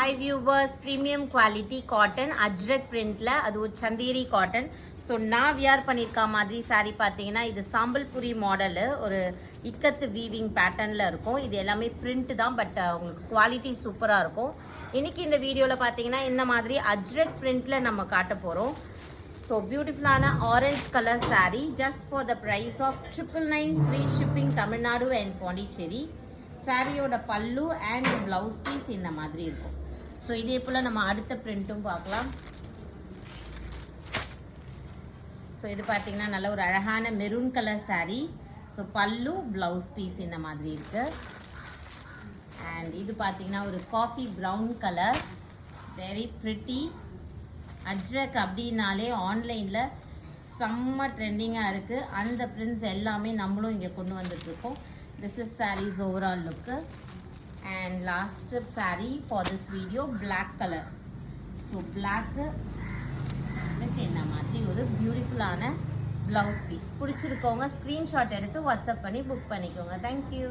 Hi viewers, premium quality cotton ajrak printல அது ஒரு Chanderi cotton. So நான் வியர் பண்ணியிருக்க மாதிரி சாரீ பார்த்தீங்கன்னா இது சாம்பல்புரி மாடலு ஒரு இக்கத்து வீவிங் பேட்டர்னில் இருக்கும். இது எல்லாமே பிரிண்ட் தான், பட் உங்களுக்கு குவாலிட்டி சூப்பராக இருக்கும். இன்னைக்கு இந்த வீடியோவில் பார்த்தீங்கன்னா இந்த மாதிரி அஜ்ரக் பிரிண்ட்டில் நம்ம காட்ட போகிறோம். ஸோ பியூட்டிஃபுல்லான orange colour sari just for the price of 999 free shipping Tamil Nadu and Pondicherry. சாரியோட பல்லு அண்ட் பிளவுஸ் பீஸ் இந்த மாதிரி இருக்கும். ஸோ இதே போல் நம்ம அடுத்த பிரிண்ட்டும் பார்க்கலாம். ஸோ இது பார்த்தீங்கன்னா நல்ல ஒரு அழகான மெரூன் கலர் சாரீ. ஸோ பல்லு பிளவுஸ் பீஸ் இந்த மாதிரி இருக்கு. அண்ட் இது பார்த்தீங்கன்னா ஒரு coffee brown colour, very pretty. Ajrakh அப்படின்னாலே ஆன்லைனில் செம்ம ட்ரெண்டிங்காக இருக்குது. அந்த பிரிண்ட்ஸ் எல்லாமே நம்மளும் இங்கே கொண்டு வந்துட்டுருக்கோம். This is saree's overall look. And last saree for this video, black color. So black என்ன மாதிரி ஒரு பியூட்டிஃபுல்லான பிளவுஸ் பீஸ். பிடிச்சிருக்கவங்க ஸ்க்ரீன்ஷாட் எடுத்து வாட்ஸ்அப் பண்ணி புக் பண்ணிக்கோங்க. தேங்க்யூ.